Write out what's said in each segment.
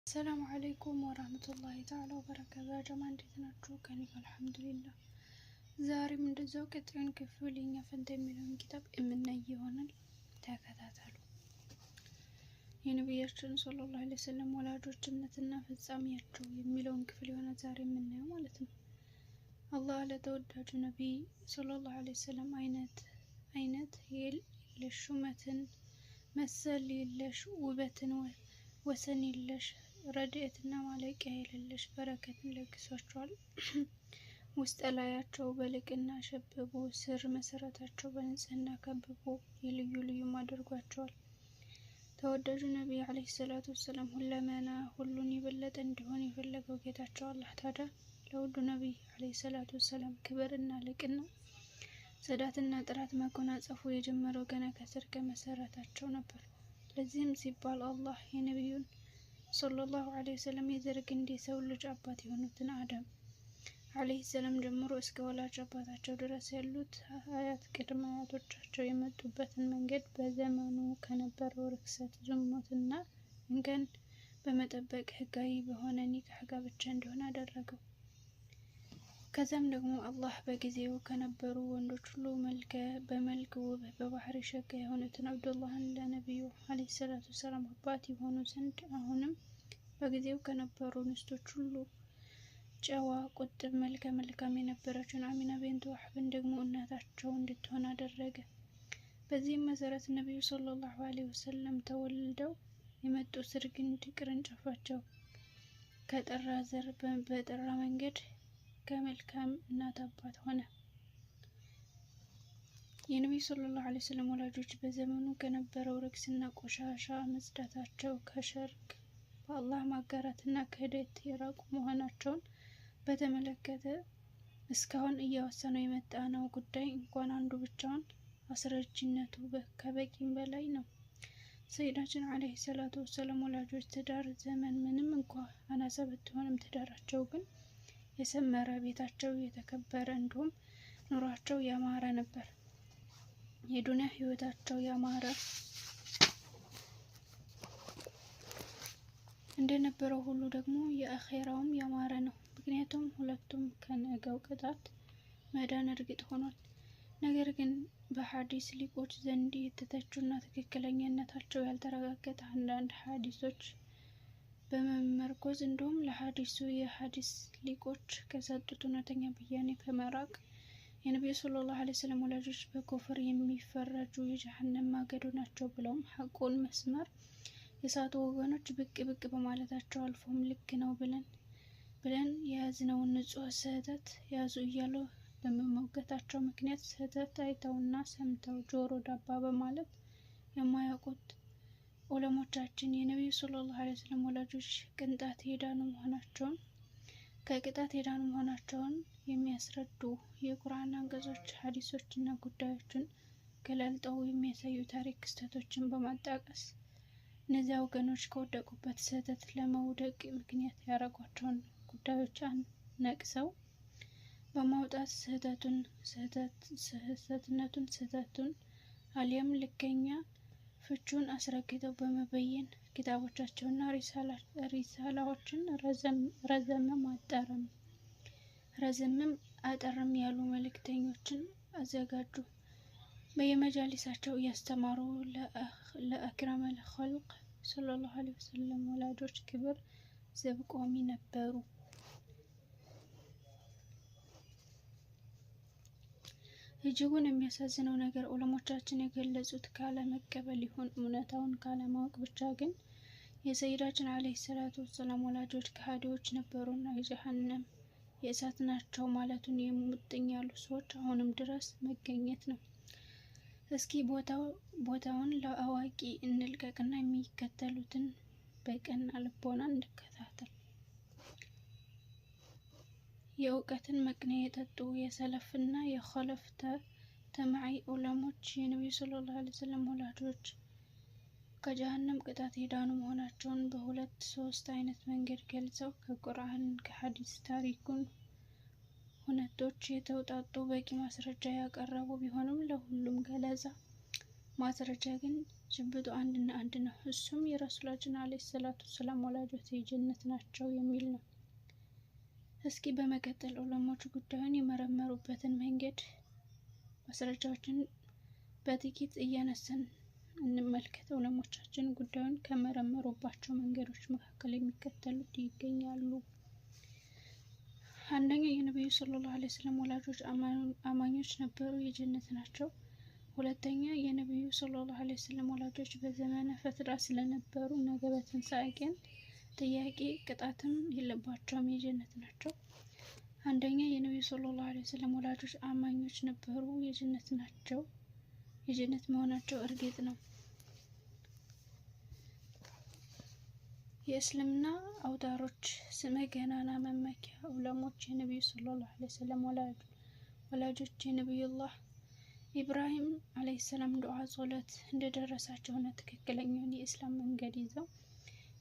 السلام عليكم ورحمة الله تعالى وبركاته يا جماعة እንዴት ናችሁ? ከኔ ጋር አልሐምዱሊላህ። ዛሬም እንደዛው ቀጥረን ክፍል የኛ ፈንታ የሚለውን ኪታብ የምናይ ይሆናል። ተከታተሉ። የነብያችን ሰለላሁ ዐለይሂ ወሰለም ወላጆች እምነትና ፍጻሜያቸው የሚለውን ክፍል የሆነ ዛሬ የምናየው ማለት ነው። አላህ ለተወዳጁ ነብይ ሰለላሁ ዐለይሂ ወሰለም አይነት የለሽ ሹመትን መሰል የለሽ ውበትን ወሰን የለሽ ረድኤትና ማለቂያ የሌለሽ በረከትን ለግሷቸዋል። ውስጥ ላያቸው በልቅና ሸብቦ ስር መሰረታቸው በንጽህና ከብቦ የልዩ ልዩ አድርጓቸዋል። ተወዳጁ ነብይ አለይሂ ሰላቱ ወሰለም ሁለመና ሁሉን የበለጠ እንዲሆን የፈለገው ጌታቸው አላህ ታዲያ ለውዱ ነብይ አለይሂ ሰላቱ ወሰለም ክብርና ልቅና ጽዳትና ጥራት መጎናጸፉ የጀመረው ገና ከስር ከመሰረታቸው ነበር። ለዚህም ሲባል አላህ የነብዩን ሰለላሁ ዐለይሂ ወሰለም የዘር ግንድ የሰው ልጅ አባት የሆኑትን አደም ዐለይሂ ሰላም ጀምሮ እስከ ወላጅ አባታቸው ድረስ ያሉት አያት ቅድመ አያቶቻቸው የመጡበትን መንገድ በዘመኑ ከነበረው ርክሰት፣ ዝሙትና እንከን በመጠበቅ ህጋዊ በሆነ ኒካህ ጋብቻ እንዲሆን አደረገው። ከዛም ደግሞ አላህ በጊዜው ከነበሩ ወንዶች ሁሉ በመልክ ውብ በባህሪ ሸጋ የሆኑትን አብዱላህን ለነብዩ አለይሂ ሰላቱ ወሰላም አባት የሆኑ ዘንድ አሁንም በጊዜው ከነበሩ ንስቶች ሁሉ ጨዋ፣ ቁጥብ፣ መልካም የነበረችውን አሚና ቢንት ወህብን ደግሞ እናታቸው እንድትሆን አደረገ። በዚህም መሰረት ነብዩ ሰለላሁ ዐለይሂ ወሰለም ተወልደው የመጡ ስር ግንድ ቅርንጫፋቸው ከጠራ ዘር በጠራ መንገድ ከመልካም እናት አባት ሆነ። የነብዩ ሰለላሁ ዐለይሂ ወሰለም ወላጆች በዘመኑ ከነበረው ርክስና ቆሻሻ መጽዳታቸው ከሽርክ በአላህ ማጋራትና ክህደት የራቁ መሆናቸውን በተመለከተ እስካሁን እያወሳነው የመጣ ነው ጉዳይ እንኳን አንዱ ብቻውን አስረጅነቱ ከበቂም በላይ ነው። ሰይዳችን አለይሂ ሰላቱ ወሰለም ወላጆች ትዳር ዘመን ምንም እንኳን አናሳ ብትሆንም ትዳራቸው ግን የሰመረ፣ ቤታቸው የተከበረ እንዲሁም ኑሯቸው ያማረ ነበር። የዱንያ ህይወታቸው ያማረ እንደነበረው ሁሉ ደግሞ የአኺራውም ያማረ ነው። ምክንያቱም ሁለቱም ከነገው ቅጣት መዳን እርግጥ ሆኗል። ነገር ግን በሐዲስ ሊቆች ዘንድ የተተቹና ትክክለኛነታቸው ያልተረጋገጠ አንዳንድ ሐዲሶች በመመርኮዝ እንዲሁም ለሐዲሱ የሐዲስ ሊቆች ከሰጡት እውነተኛ ብያኔ በመራቅ የነብዩ ሰለላሁ ዐለይሂ ወሰለም ወላጆች በኩፍር የሚፈረጁ የጀሃነም ማገዶ ናቸው ብለውም ሐቁን መስመር የሳቱ ወገኖች ብቅ በማለታቸው አልፎም ልክ ነው ብለን የያዝነውን ንጹህ ስህተት ያዙ እያሉ በመሞገታቸው ምክንያት ስህተት አይተውና ሰምተው ጆሮ ዳባ በማለት የማያውቁት ዑለሞቻችን የነብዩ ሰለላሁ ዐለይሂ ወሰለም ወላጆች ከቅጣት የዳኑ መሆናቸውን የሚያስረዱ የቁርአን አንቀጾች፣ ሐዲሶችና ጉዳዮችን ገላልጠው የሚያሳዩ ታሪክ ክስተቶችን በማጣቀስ እነዚያ ወገኖች ከወደቁበት ስህተት ለመውደቅ ምክንያት ያደረጓቸውን ጉዳዮች ነቅሰው በማውጣት ስህተቱን አሊያም ልከኛ ፍቹን አስረግጠው በመበየን ኪታቦቻቸውና ሪሳላዎችን ረዘምም አጠርም ያሉ መልእክተኞችን አዘጋጁ። በየመጃሊሳቸው እያስተማሩ ለአክረመል ኸልቅ ሰለላሁ ዐለይሂ ወሰለም ወላጆች ክብር ዘብ ቆሚ ነበሩ። እጅጉን የሚያሳዝነው ነገር ዑለሞቻችን የገለጹት ካለመቀበል ይሁን እውነታውን ካለማወቅ ብቻ ግን የሰይዳችን አለይሂ ሰላቱ ወሰላም ወላጆች ከሃዲዎች ነበሩና የጀሃነም የእሳት ናቸው ማለቱን የሙጥኝ ያሉ ሰዎች አሁንም ድረስ መገኘት ነው። እስኪ ቦታውን ለአዋቂ እንልቀቅና የሚከተሉትን በቀና ልቦና እንከታተል። የእውቀትን መቅኔ የጠጡ የሰለፍና የኸለፍ ተማዒ ዑለሞች የነብዩ ሰለላሁ ዐለይሂ ወሰለም ወላጆች ከጀሃነም ቅጣት የዳኑ መሆናቸውን በሁለት ሶስት አይነት መንገድ ገልጸው ከቁርአን ከሐዲስ ታሪኩን ሁነቶች የተውጣጡ በቂ ማስረጃ ያቀረቡ ቢሆንም ለሁሉም ገለጻ ማስረጃ ግን ጭብጡ አንድና አንድ ነው። እሱም የረሱላችን አለይሂ ሰላቱ ሰላም ወላጆች የጀነት ናቸው የሚል ነው። እስኪ በመቀጠል ዑለሞች ጉዳዩን የመረመሩበትን መንገድ ማስረጃዎችን በጥቂት እያነሳን እንመልከት። ዑለሞቻችን ጉዳዩን ከመረመሩባቸው መንገዶች መካከል የሚከተሉት ይገኛሉ። አንደኛ የነብዩ ሰለላሁ ዐለይሂ ወሰለም ወላጆች አማኞች ነበሩ፣ የጀነት ናቸው። ሁለተኛ የነብዩ ሰለላሁ ዐለይሂ ወሰለም ወላጆች በዘመነ ፈትራ ስለነበሩ ነገ በትንሣኤ ቀን ጥያቄ ቅጣትም የለባቸውም፣ የጀነት ናቸው። አንደኛ የነብዩ ሰለላሁ ዐለይሂ ወሰለም ወላጆች አማኞች ነበሩ፣ የጀነት ናቸው። የጀነት መሆናቸው እርግጥ ነው። የእስልምና አውታሮች ስመ ገናና መመኪያ ዑለሞች የነብዩ ሰለላሁ ዐለይሂ ወሰለም ወላጆች የነብዩላህ ኢብራሂም ዐለይሂ ሰላም ዱዓ ጸሎት እንደደረሳቸውና ትክክለኛውን የእስላም መንገድ ይዘው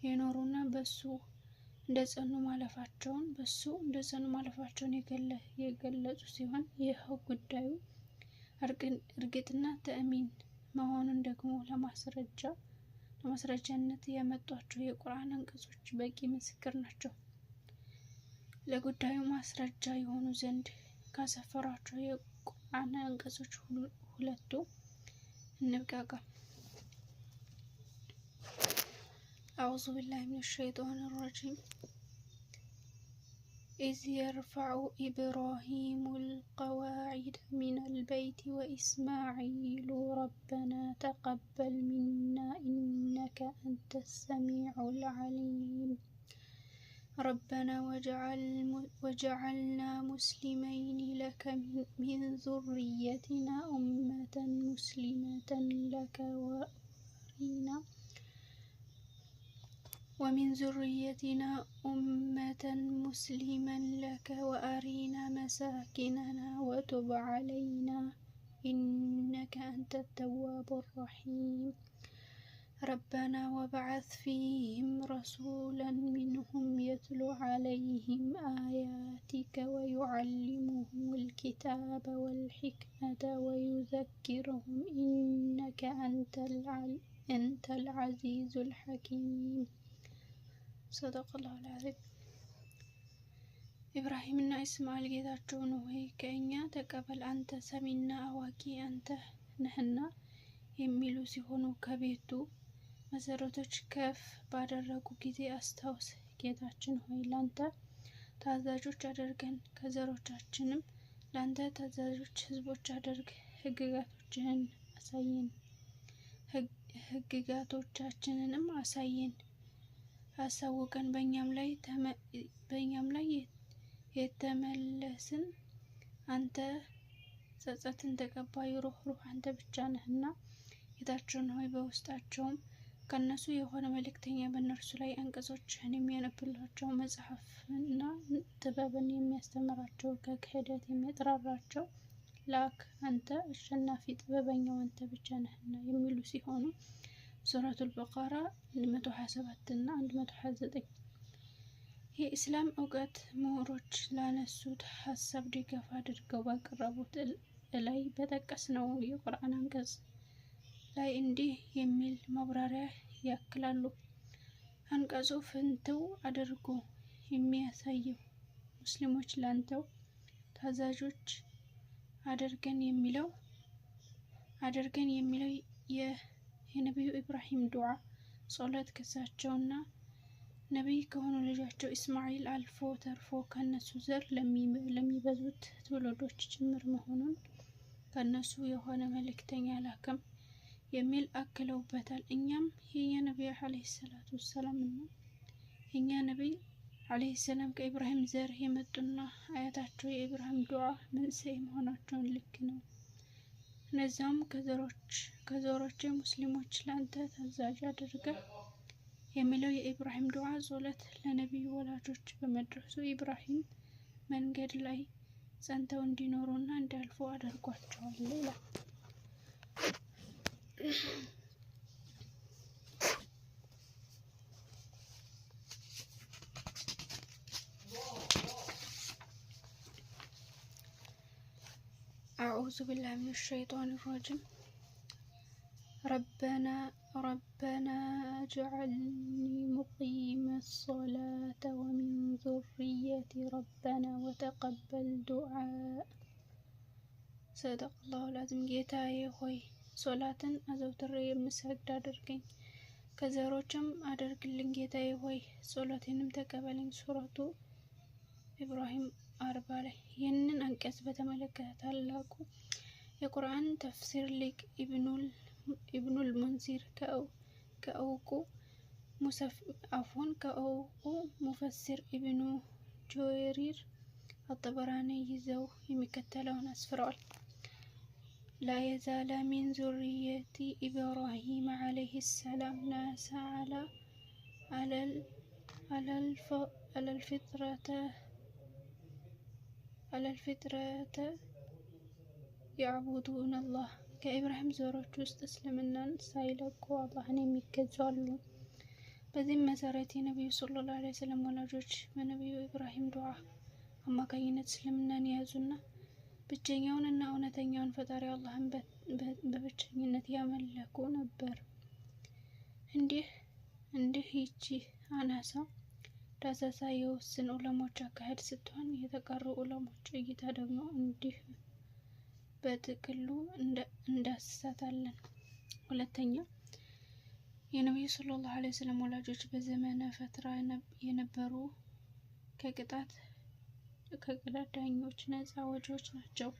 የኖሩና በሱ እንደጸኑ ማለፋቸውን የገለጹ ሲሆን ይኸው ጉዳዩ እርግጥና ተአሚን መሆኑን ደግሞ ለማስረጃነት ያመጧቸው የቁርአን አንቀጾች በቂ ምስክር ናቸው። ለጉዳዩ ማስረጃ የሆኑ ዘንድ ካሰፈሯቸው የቁርአን አንቀጾች ሁለቱ እንብቃቃ። አዑዙ ቢላሂ ሚነሽ ሸይጧኒ ረጂም إذ يرفع إبراهيم القواعد من البيت وإسماعيل ربنا تقبل منا إنك أنت السميع العليم ربنا وجعلنا مسلمين لك من ذريتنا أمة مسلمة لك ومن ذريتنا أمة مسلما لك وأرنا مساكننا وتب علينا إنك أنت التواب الرحيم ربنا وابعث فيهم رسولا منهم يتلو عليهم آياتك ويعلمهم الكتاب والحكمة ويذكرهم إنك أنت العزيز الحكيم صدق الله العظيم። ኢብራሂም እና ኢስማኤል ጌታቸውን ሆይ ከእኛ ተቀበል፣ አንተ ሰሚና አዋቂ አንተ ነህና የሚሉ ሲሆኑ ከቤቱ መሰረቶች ከፍ ባደረጉ ጊዜ አስታውስ፣ ጌታችን ሆይ ላንተ ታዛዦች አድርገን፣ ከዘሮቻችንም ላንተ ታዛዦች ህዝቦች አድርግ፣ ህግጋቶቻችንንም አሳውቀን፣ በእኛም ላይ የተመለስን አንተ ጸጸትን ተቀባይ ሩህሩህ አንተ ብቻ ነህና። ጌታችን ሆይ በውስጣቸውም ከነሱ የሆነ መልእክተኛ በእነርሱ ላይ አንቀጾችህን የሚያነብላቸው መጽሐፍና ጥበብን የሚያስተምራቸው ከክህደት የሚያጠራራቸው ላክ፣ አንተ አሸናፊ ጥበበኛው አንተ ብቻ ነህና የሚሉ ሲሆኑ ሱረቱል በቀራ 127 እና 129። የኢስላም እውቀት ምሁሮች ላነሱት ሀሳብ ድጋፍ አድርገው ባቀረቡት ላይ በጠቀስነው የቁርአን አንቀጽ ላይ እንዲህ የሚል ማብራሪያ ያክላሉ። አንቀጹ ፍንትው አድርጎ የሚያሳየው ሙስሊሞች ላንተው ታዛዦች አድርገን የሚለው የነቢዩ ኢብራሂም ዱዓ ጸሎት ከሳቸውና ነቢይ ከሆኑ ልጃቸው ኢስማኤል አልፎ ተርፎ ከነሱ ዘር ለሚበዙት ትውልዶች ጭምር መሆኑን ከነሱ የሆነ መልእክተኛ ላከም የሚል አክለውበታል። እኛም የኛ ነቢይ አለይሂ ሰላቱ ሰላም እና የኛ ነቢይ አለይሂ ሰላም ከኢብራሂም ዘር የመጡና አያታቸው የኢብራሂም ዱዓ መንስኤ መሆናቸውን ልክ ነው። እነዚያም ከዘሮች ሙስሊሞች ላንተ ታዛዥ አድርገህ የሚለው የኢብራሂም ዱዓ ጸሎት ለነቢዩ ወላጆች በመድረሱ ኢብራሂም መንገድ ላይ ጸንተው እንዲኖሩና እንዲያልፉ አድርጓቸዋል ይላል። አዑዙ ቢላሂ ሚነሽ ሸይጧኒ ረጂም ربنا اجعلني مقيم الصلاة ومن ذريتي ربنا وتقبل دعاء صدق الله العظيم ጌታዬ ሆይ ሶላትን አዘውትሬ የምሰግድ አድርገኝ ከዘሮችም አድርግልኝ ጌታዬ ሆይ ጸሎቴንም ተቀበለኝ ሱረቱ ኢብራሂም 40 ላይ ይህንን አንቀጽ በተመለከተ ታላቁ የቁርአን ተፍሲር ሊቅ ኢብኑል ሙንዚር ከእውቁ ሙፈሲር ኢብኑ ጆሪር አጠበራኒ ይዘው የሚከተለውን አስፍረዋል። لا يزال من ذرية إبراهيم عليه السلام ناس على الفطرة يعبدون الله ከኢብራሂም ዘሮች ውስጥ እስልምናን ሳይለቁ አላህን የሚገዙ አሉ። በዚህም መሰረት የነብዩ ሰለላሁ ዐለይሂ ወሰለም ወላጆች በነብዩ ኢብራሂም ዱዓ አማካኝነት እስልምናን የያዙና ብቸኛውንና እውነተኛውን ፈጣሪ አላህን በብቸኝነት ያመለኩ ነበር። እንዲህ ይቺ አናሳ ዳሰሳ የውስን ዑለሞች አካሄድ ስትሆን የተቀሩ ዑለሞች እይታ ደግሞ እንዲህ በጥቅሉ እንዳስሳታለን። ሁለተኛ የነብዩ ሰለላሁ ዐለይሂ ወሰለም ወላጆች በዘመነ ፈትራ የነበሩ ከቅጣት ዳኞች ነፃ ወጪዎች ናቸው።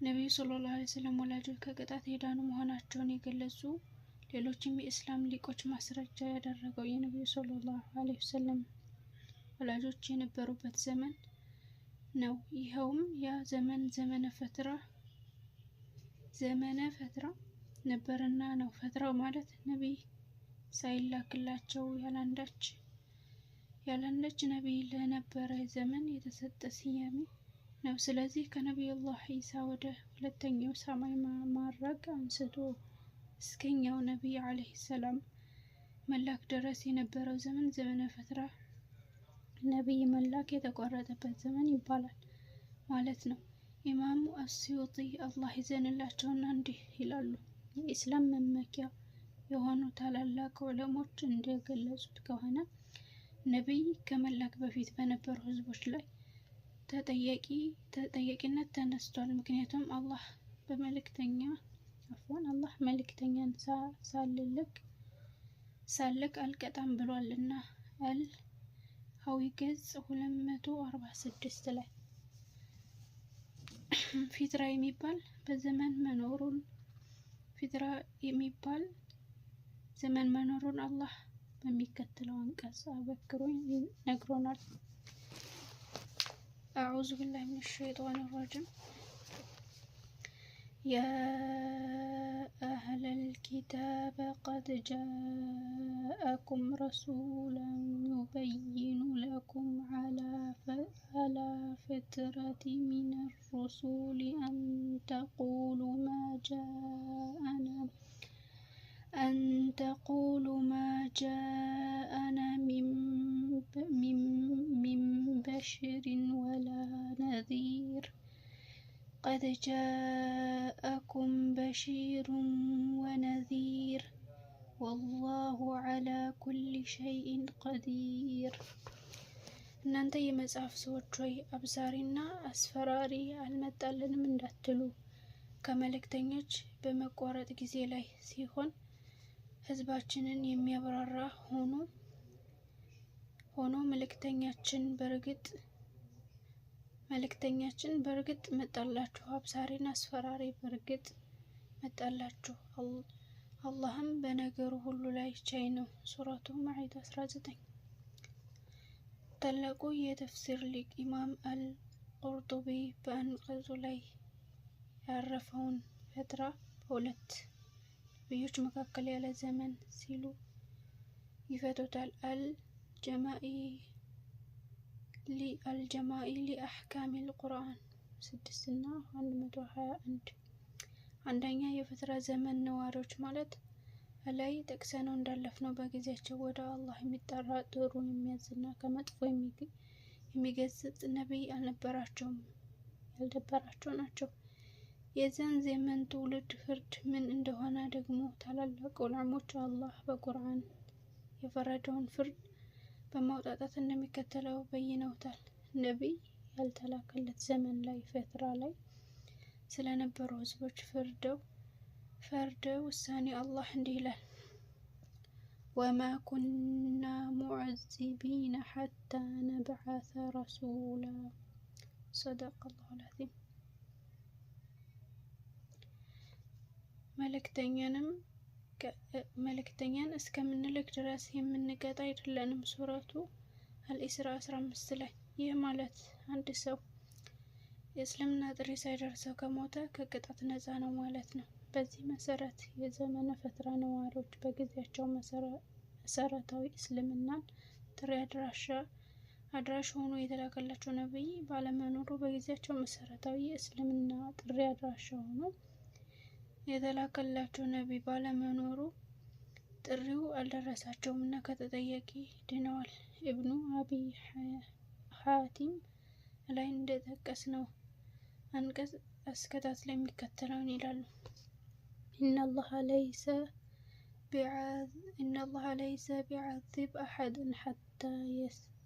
ነብዩ ሰለላሁ ዐለይሂ ወሰለም ወላጆች ከቅጣት የዳኑ መሆናቸውን የገለጹ ሌሎችም የእስላም ሊቆች ማስረጃ ያደረገው የነብዩ ሰለላሁ ዐለይሂ ወሰለም ወላጆች የነበሩበት ዘመን ነው። ይኸውም ያ ዘመን ዘመነ ፈትራ ነበርና ነው። ፈትራው ማለት ነብይ ሳይላክላቸው ያላንዳች ነብይ ለነበረ ዘመን የተሰጠ ስያሜ ነው። ስለዚህ ከነብዩላህ ኢሳ ወደ ሁለተኛው ሰማይ ማዕረግ አንስቶ እስከኛው ነብይ አለይሂ ሰላም መላክ ድረስ የነበረው ዘመን ዘመነ ፈትራ ነብይ መላክ የተቋረጠበት ዘመን ይባላል ማለት ነው። ኢማሙ አስዩጢ አላህ ይዘንላቸውና እንዲህ ይላሉ። የኢስላም መመኪያ የሆኑ ታላላቅ ዑለሞች እንደገለጹት ከሆነ ነብይ ከመላክ በፊት በነበሩ ህዝቦች ላይ ተጠያቂነት ተነስቷል። ምክንያቱም አላህ መልእክተኛን ሳልክ አልቀጣም ብሏልና። ሀዊ ገጽ 246 ላይ ፊትራ የሚባል ዘመን መኖሩን አላህ በሚከተለው አንቀጽ አበክሮ ነግሮናል። አዑዙ ቢላሂ ሚነሽ ሸይጧኒ ረጂም يا أهل الكتاب قد جاءكم رسول يبين لكم على فترة من الرسل أن تقولوا ما جاءنا من بشر ولا نذير قد جاءكم بشير ونذير والله على كل شيء قدير እናንተ የመጽሐፍ ሰዎች ሆይ አብሳሪና አስፈራሪ አልመጣልንም እንዳትሉ ከመልእክተኞች በመቋረጥ ጊዜ ላይ ሲሆን ህዝባችንን የሚያብራራ ሆኖ መልእክተኛችን በርግጥ መጣላችሁ። አብሳሪና አስፈራሪ በርግጥ መጣላችሁ። አላህም በነገሩ ሁሉ ላይ ቻይ ነው። ሱረቱ ማኢዳ 19 ታላቁ የተፍሲር ሊቅ ኢማም አልቁርጡቢ በአንቀጹ ላይ ያረፈውን ፈትራ በሁለት ነብዮች መካከል ያለ ዘመን ሲሉ ይፈቱታል። አልጀማኢ ሊአሕካሚል ቁርአን 6 እና 121 አንደኛ የፈትራ ዘመን ነዋሪዎች ማለት ላይ ጠቅሰነው እንዳለፍነው በጊዜያቸው ወደ አላህ የሚጠራ ጥሩ የሚያዝና ከመጥፎ የሚገስጽ ነብይ ያልነበራቸው ናቸው። የዚያን ዘመን ትውልድ ፍርድ ምን እንደሆነ ደግሞ ታላላቅ ዑለሞች አላህ በቁርአን የፈረደውን ፍርድ በማውጣጣት እንደሚከተለው በይነውታል። ነቢይ ያልተላከለት ዘመን ላይ ፈትራ ላይ ስለነበሩ ህዝቦች ፈርደው ውሳኔ አላህ እንዲህ ይላል። ወማ ኩና ሙዐዚቢነ ሐታ ነብዐሰ ረሱላ ሰደቀላሁል ዐዚም። መልእክተኛን እስከምንልክ ድረስ የምንቀጣ አይደለንም። ሱረቱ አልኢስራ 15 ላይ። ይህ ማለት አንድ ሰው የእስልምና ጥሪ ሳይደርሰው ከሞተ ከቅጣት ነፃ ነው ማለት ነው። በዚህ መሰረት የዘመነ ፈትራ ነዋሪዎች በጊዜያቸው መሰረታዊ እስልምናን ጥሪ አድራሽ ሆኖ የተላከላቸው ነቢይ ባለመኖሩ በጊዜያቸው መሰረታዊ የእስልምና ጥሪ አድራሻ ሆኖ የተላከላቸው ነቢይ ባለመኖሩ ጥሪው አልደረሳቸውም እና ከተጠያቂ ድነዋል። ኢብኑ አቢ ሐቲም ላይ እንደጠቀስነው አንቀጽ አስከታትለው የሚከተለውን ይላሉ። ኢነላህ ለይሰ ቢዐዚብ አሐደን ሐታ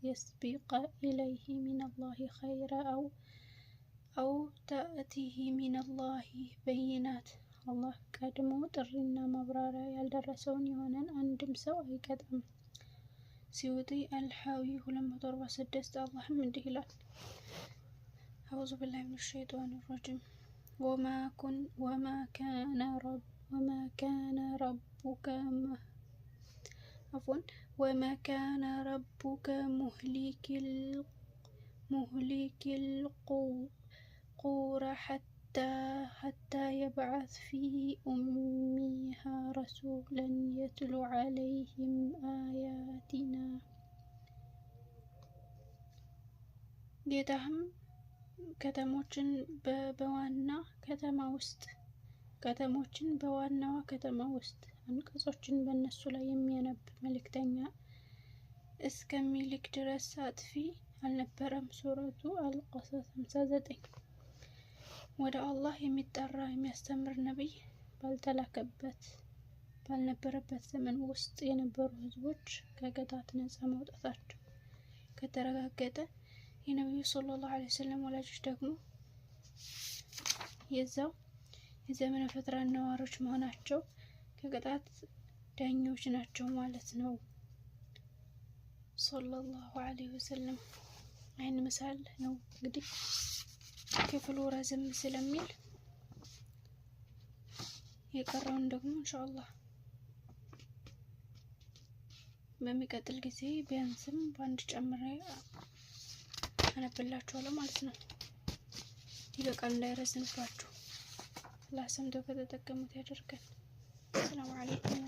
የስቢቀ ኢለይሂ ሚነላሂ ኸይር አው ተእቲሂ ሚነላሂ በይናት። አላህ ቀድሞ ጥሪና ማብራሪያ ያልደረሰውን የሆነን አንድም ሰው አይቀጣም። ሲዩጢ አልሐዊ 246 አላህም እንዲህ ይላል። አዑዙ ቢላሂ ሚነ ሸይጧኒ ረጂም ወማ ካነ ረቡከ ሙህሊኪል ቁራ ሐታ የብዐሰ ፊ ኡሚሃ ረሱለን የትሉ ዐለይሂም አያቲና። ጌታህም ከተሞችን በዋናዋ ከተማ ውስጥ አንቀጾችን በእነሱ ላይ የሚያነብ መልእክተኛ እስከሚልክ ድረስ አጥፊ አልነበረም። ሱረቱ አልቀሰስ 59። ወደ አላህ የሚጠራ የሚያስተምር ነቢይ ባልነበረበት ዘመን ውስጥ የነበሩ ህዝቦች ከቅጣት ነፃ መውጣታቸው ከተረጋገጠ የነቢዩ ሰለላሁ ዐለይሂ ወሰለም ወላጆች ደግሞ የዛው የዘመነ ፈትራ ነዋሪዎች መሆናቸው ከቅጣት ዳኞች ናቸው ማለት ነው። ሰለላሁ ዐለይሂ ወሰለም አይን ምሳል ነው። እንግዲህ ክፍሉ ረዘም ስለሚል የቀረውን ደግሞ ኢንሻአላህ በሚቀጥል ጊዜ ቢያንስም በአንድ ጨምሬ አነብላችኋለሁ ማለት ነው። ይበቃል፣ እንዳይረዝምባችሁ። አላህ ሰምቶ ከተጠቀሙት ያደርገን። ሰላም አለይኩም።